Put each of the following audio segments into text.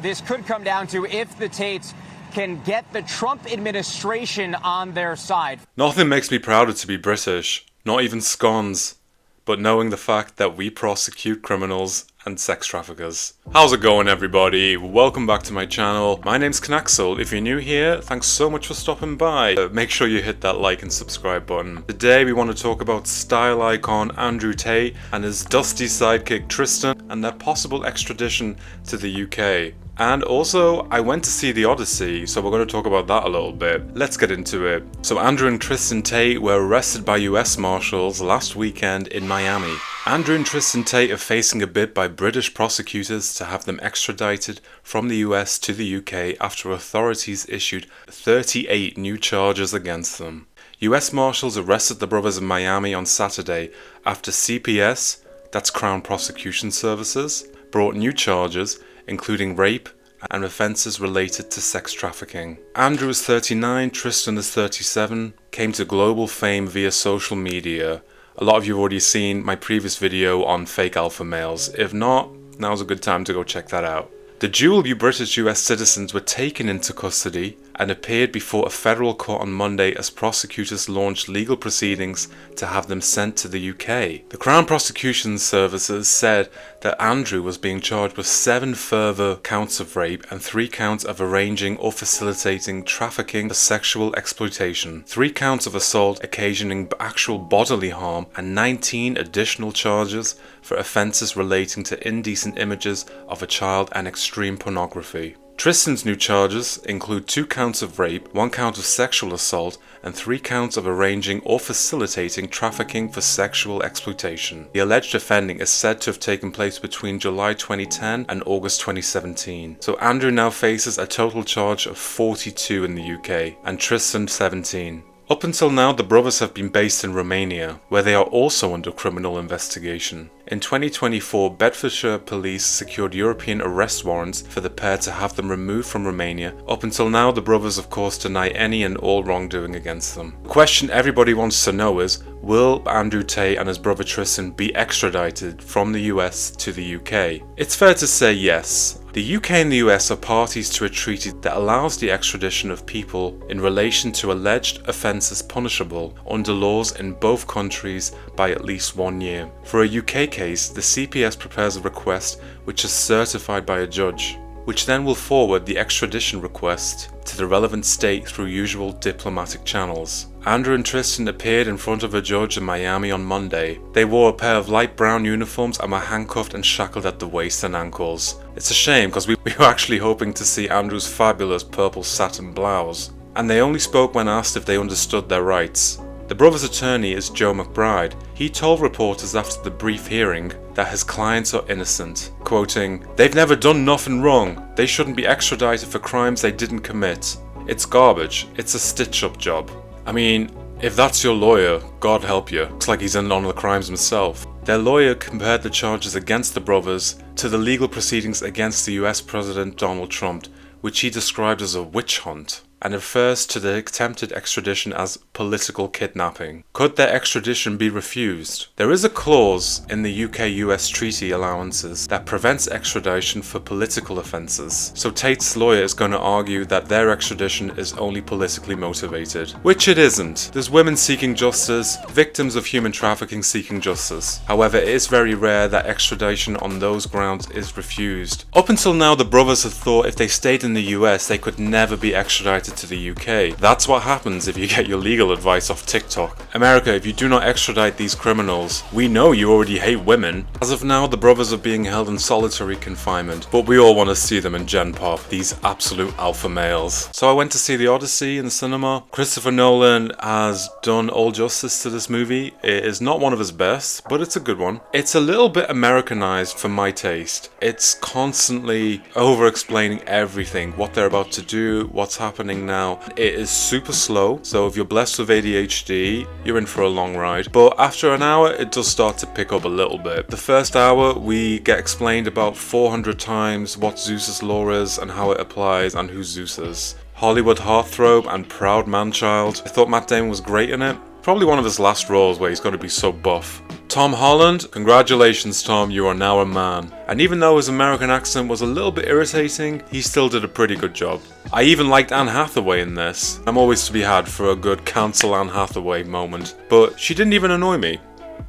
this could come down to if the Tates can get the Trump administration on their side. Nothing makes me prouder to be British, not even scones, but knowing the fact that we prosecute criminals and sex traffickers. How's it going, everybody? Welcome back to my channel. My name's Knaxel. If you're new here, thanks so much for stopping by. Make sure you hit that like and subscribe button. Today we want to talk about style icon Andrew Tate and his dusty sidekick Tristan and their possible extradition to the UK. And also, I went to see the Odyssey, so we're going to talk about that a little bit. Let's get into it. So Andrew and Tristan Tate were arrested by US Marshals last weekend in Miami. Andrew and Tristan Tate are facing a bid by British prosecutors to have them extradited from the US to the UK after authorities issued 38 new charges against them. US Marshals arrested the brothers in Miami on Saturday after CPS, that's Crown Prosecution Services, brought new charges including rape and offences related to sex trafficking. Andrew is 39, Tristan is 37, came to global fame via social media. A lot of you have already seen my previous video on fake alpha males. If not, now's a good time to go check that out. The dual British US citizens were taken into custody and appeared before a federal court on Monday as prosecutors launched legal proceedings to have them sent to the UK. The Crown Prosecution Services said that Andrew was being charged with 7 further counts of rape and 3 counts of arranging or facilitating trafficking for sexual exploitation, 3 counts of assault occasioning actual bodily harm, and 19 additional charges for offences relating to indecent images of a child and extreme pornography. Tristan's new charges include 2 counts of rape, 1 count of sexual assault, and 3 counts of arranging or facilitating trafficking for sexual exploitation. The alleged offending is said to have taken place between July 2010 and August 2017. So Andrew now faces a total charge of 42 in the UK, and Tristan 17. Up until now, the brothers have been based in Romania, where they are also under criminal investigation. In 2024, Bedfordshire police secured European arrest warrants for the pair to have them removed from Romania. Up until now, the brothers of course deny any and all wrongdoing against them. The question everybody wants to know is, will Andrew Tate and his brother Tristan be extradited from the US to the UK? It's fair to say yes. The UK and the US are parties to a treaty that allows the extradition of people in relation to alleged offences punishable under laws in both countries by at least 1 year. For a UK case, the CPS prepares a request which is certified by a judge, which then will forward the extradition request to the relevant state through usual diplomatic channels. Andrew and Tristan appeared in front of a judge in Miami on Monday. They wore a pair of light brown uniforms and were handcuffed and shackled at the waist and ankles. It's a shame because we were actually hoping to see Andrew's fabulous purple satin blouse. And they only spoke when asked if they understood their rights. The brother's attorney is Joe McBride. He told reporters after the brief hearing that his clients are innocent, quoting, "They've never done nothing wrong. They shouldn't be extradited for crimes they didn't commit. It's garbage. It's a stitch-up job." I mean, if that's your lawyer, God help you. Looks like he's in on the crimes himself. Their lawyer compared the charges against the brothers to the legal proceedings against the US President Donald Trump, which he described as a witch hunt, and refers to the attempted extradition as political kidnapping. Could their extradition be refused? There is a clause in the UK-US treaty allowances that prevents extradition for political offences, so Tate's lawyer is going to argue that their extradition is only politically motivated, which it isn't. There's women seeking justice, victims of human trafficking seeking justice. However, it is very rare that extradition on those grounds is refused. Up until now, the brothers had thought if they stayed in the US, they could never be extradited to the UK. That's what happens if you get your legal advice off TikTok. America, if you do not extradite these criminals, we know you already hate women. As of now, the brothers are being held in solitary confinement, but we all want to see them in Gen Pop, these absolute alpha males. So I went to see the Odyssey in the cinema. Christopher Nolan has done all justice to this movie. It is not one of his best, but it's a good one. It's a little bit Americanized for my taste. It's constantly over-explaining everything, what they're about to do, what's happening now. It is super slow, so if you're blessed with ADHD, you're in for a long ride. But after an hour, it does start to pick up a little bit. The first hour, we get explained about 400 times what Zeus's law is and how it applies and who Zeus is. Hollywood heartthrob and proud man-child. I thought Matt Damon was great in it. Probably one of his last roles where he's going to be so buff. Tom Holland, congratulations Tom, you are now a man. And even though his American accent was a little bit irritating, he still did a pretty good job. I even liked Anne Hathaway in this. I'm always to be had for a good cancel Anne Hathaway moment, but she didn't even annoy me.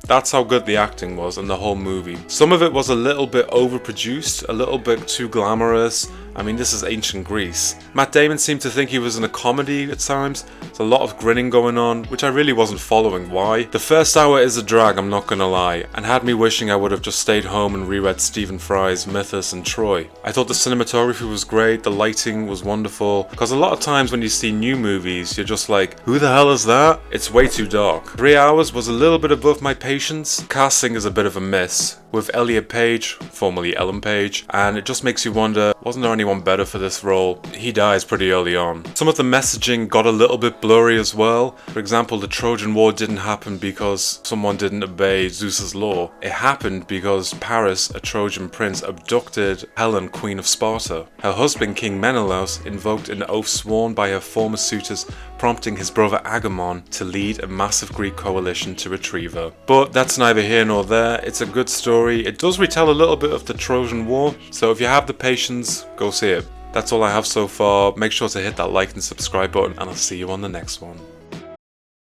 That's how good the acting was in the whole movie. Some of it was a little bit overproduced, a little bit too glamorous. I mean, this is ancient Greece. Matt Damon seemed to think he was in a comedy at times. There's a lot of grinning going on, which I really wasn't following why. The first hour is a drag, I'm not gonna lie, and had me wishing I would have just stayed home and reread Stephen Fry's Mythos and Troy. I thought the cinematography was great, the lighting was wonderful, because a lot of times when you see new movies, you're just like, who the hell is that? It's way too dark. 3 hours was a little bit above my patience. Casting is a bit of a miss, with Elliot Page, formerly Ellen Page, and it just makes you wonder, wasn't there anyone better for this role? He dies pretty early on. Some of the messaging got a little bit blurry as well. For example, the Trojan War didn't happen because someone didn't obey Zeus's law. It happened because Paris, a Trojan prince, abducted Helen, Queen of Sparta. Her husband, King Menelaus, invoked an oath sworn by her former suitors, prompting his brother Agamemnon to lead a massive Greek coalition to retrieve her. But that's neither here nor there. It's a good story. It does retell a little bit of the Trojan War, so if you have the patience, go see it. That's all I have so far. Make sure to hit that like and subscribe button, and I'll see you on the next one.